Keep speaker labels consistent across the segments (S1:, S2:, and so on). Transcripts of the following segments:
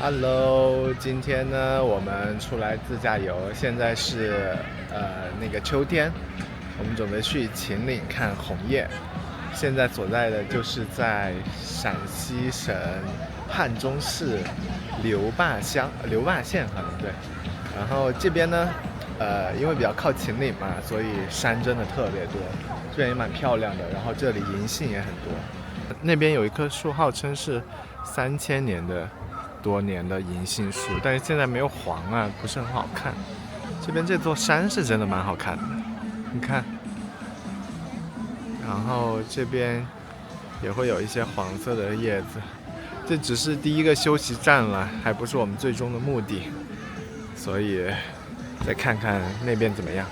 S1: Hello，今天呢，我们出来自驾游，现在是那个秋天，我们准备去秦岭看红叶。现在所在的就是在陕西省汉中市刘坝县好像对。然后这边呢，因为比较靠秦岭嘛，所以山真的特别多，这边也蛮漂亮的。然后这里银杏也很多，那边有一棵树号称是多年的银杏树，但是现在没有黄啊，不是很好看。这边这座山是真的蛮好看的，你看。然后这边也会有一些黄色的叶子，这只是第一个休息站了，还不是我们最终的目的，所以再看看那边怎么样。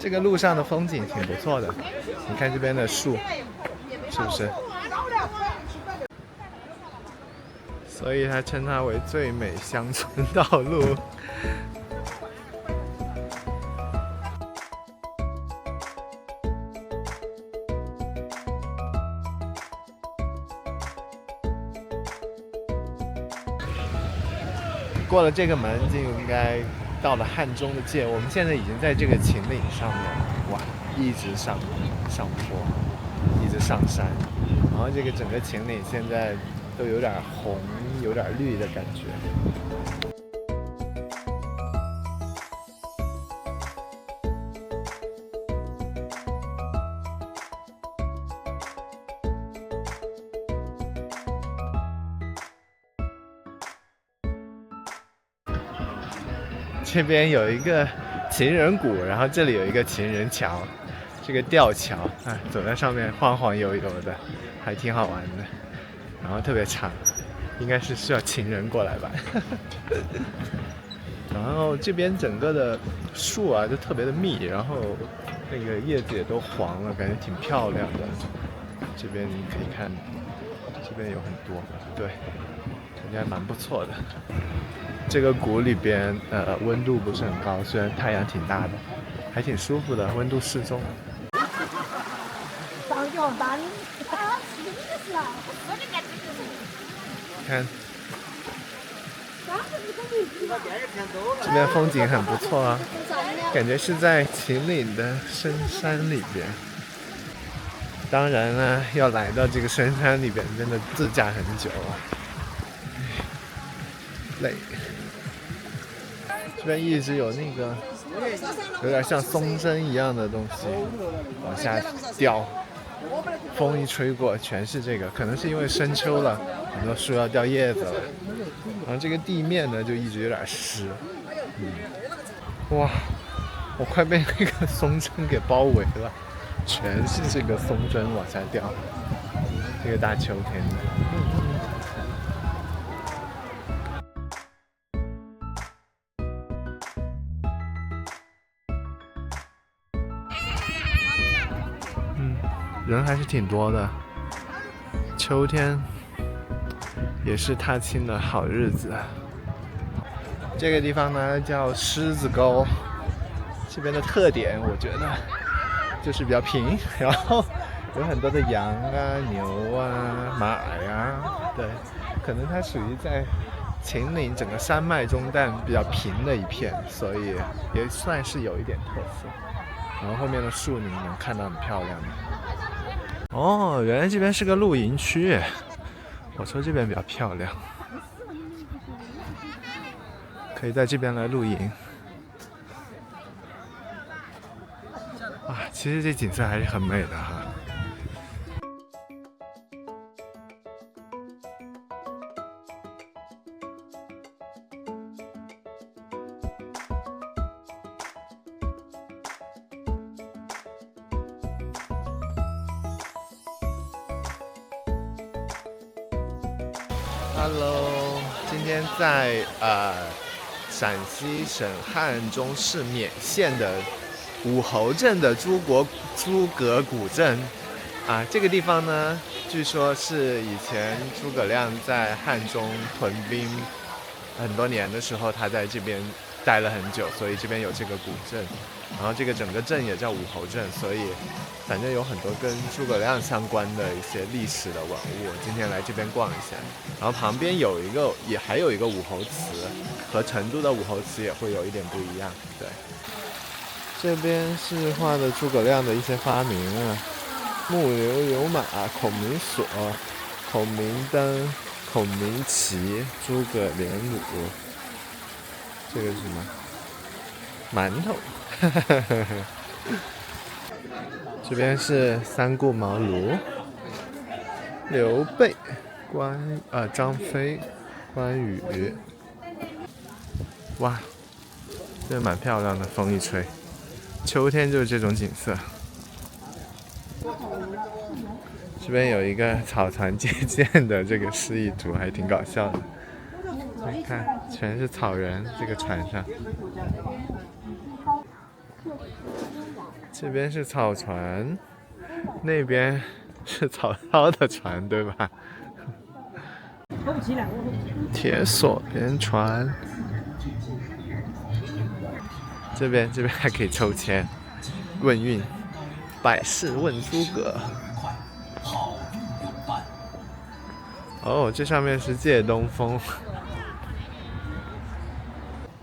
S1: 这个路上的风景挺不错的，你看这边的树，是不是？所以它称它为最美乡村道路。过了这个门就应该到了汉中的界，我们现在已经在这个秦岭上面了，哇，一直上坡，一直上山，然后这个整个秦岭现在都有点红，有点绿的感觉。这边有一个情人谷，然后这里有一个情人桥，这个吊桥啊，走在上面晃晃悠悠的，还挺好玩的。然后特别长，应该是需要情人过来吧。然后这边整个的树啊就特别的密，然后那个叶子也都黄了，感觉挺漂亮的。这边你可以看，这边有很多，对，感觉还蛮不错的。这个谷里边，温度不是很高，虽然太阳挺大的，还挺舒服的，温度适中。看，这边风景很不错啊，感觉是在秦岭的深山里边。当然了，要来到这个深山里边，真的自驾很久啊，累。这边一直有那个有点像松针一样的东西往下掉，风一吹过全是这个，可能是因为深秋了，很多树要掉叶子了，然后这个地面呢就一直有点湿。哇，我快被那个松针给包围了，全是这个松针往下掉，这个大秋天的。人还是挺多的，秋天也是踏青的好日子。这个地方呢叫狮子沟，这边的特点我觉得就是比较平，然后有很多的羊啊、牛啊、马呀，对，可能它属于在秦岭整个山脉中但比较平的一片，所以也算是有一点特色。然后后面的树你们能看到很漂亮的。哦，原来这边是个露营区，我说这边比较漂亮，可以在这边来露营。啊，其实这景色还是很美的哈。Hello， 今天在陕西省汉中市勉县的武侯镇的诸葛古镇这个地方呢，据说是以前诸葛亮在汉中屯兵很多年的时候，他在这边待了很久，所以这边有这个古镇。然后这个整个镇也叫武侯镇，所以反正有很多跟诸葛亮相关的一些历史的文物。今天来这边逛一下，然后旁边还有一个武侯祠，和成都的武侯祠也会有一点不一样。对，这边是画的诸葛亮的一些发明啊，木牛流马、孔明锁、孔明灯、孔明旗、诸葛连弩。这个是什么？馒头。这边是三顾茅庐，刘备、张飞、关羽。哇，这蛮漂亮的，风一吹，秋天就是这种景色。这边有一个草船借箭的这个示意图，还挺搞笑的。你看，全是草人，这个船上。这边是草船，那边是曹操的船，对吧？铁索连船。这边还可以抽签，问运，百事问诸葛。哦，这上面是借东风。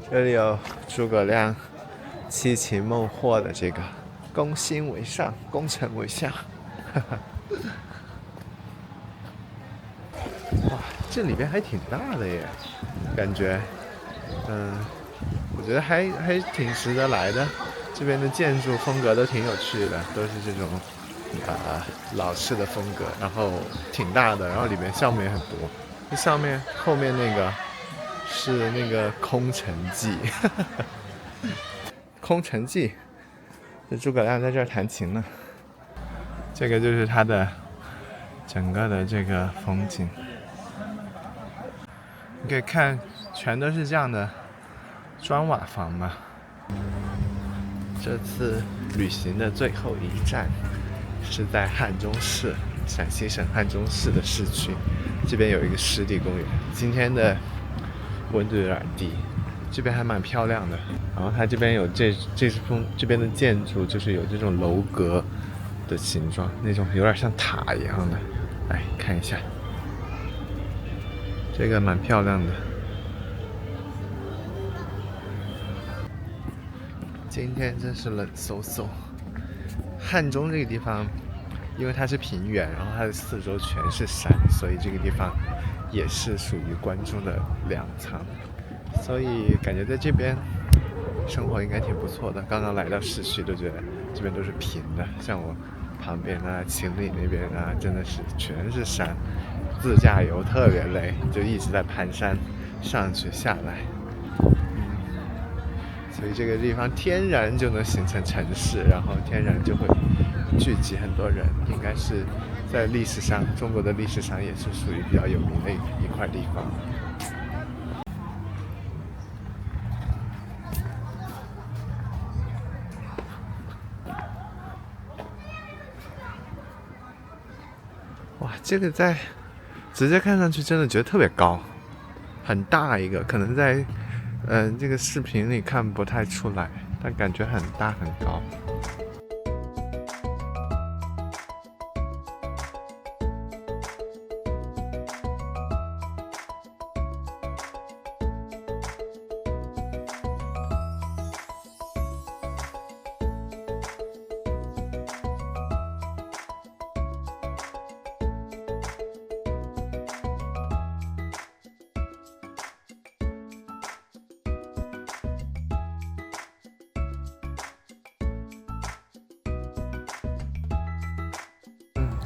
S1: 这里有诸葛亮七擒孟获的这个。攻心为上，攻城为下。哇，这里边还挺大的耶，感觉，我觉得还挺值得来的。这边的建筑风格都挺有趣的，都是这种老式的风格，然后挺大的，然后里面项目也很多。这上面后面那个是那个空城计，空城计。诸葛亮在这儿弹琴呢，这个就是他的整个的这个风景。你可以看，全都是这样的砖瓦房嘛。这次旅行的最后一站是在汉中市，陕西省汉中市的市区，这边有一个湿地公园。今天的温度有点低。这边还蛮漂亮的，然后它这边有这边的建筑，就是有这种楼阁的形状，那种有点像塔一样的。来看一下，这个蛮漂亮的。今天真是冷飕飕。汉中这个地方，因为它是平原，然后它的四周全是山，所以这个地方也是属于关中的粮仓。所以感觉在这边生活应该挺不错的。刚刚来到市区都觉得这边都是平的，像我旁边啊、秦岭那边啊，真的是全是山，自驾游特别累，就一直在盘山上去下来。所以这个地方天然就能形成城市，然后天然就会聚集很多人，应该是在历史上，中国的历史上也是属于比较有名的一块地方。哇，这个在直接看上去真的觉得特别高，很大一个，可能在这个视频里看不太出来，但感觉很大很高。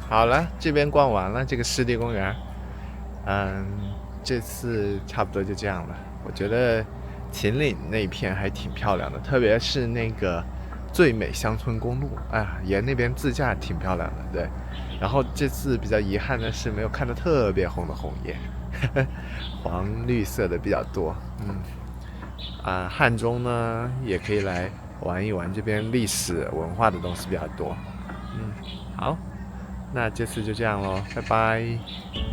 S1: 好了，这边逛完了这个湿地公园，这次差不多就这样了。我觉得秦岭那一片还挺漂亮的，特别是那个最美乡村公路，沿那边自驾挺漂亮的，对。然后这次比较遗憾的是没有看到特别红的红叶，黄绿色的比较多。汉中呢也可以来玩一玩，这边历史文化的东西比较多。好。那这次就这样咯，拜拜。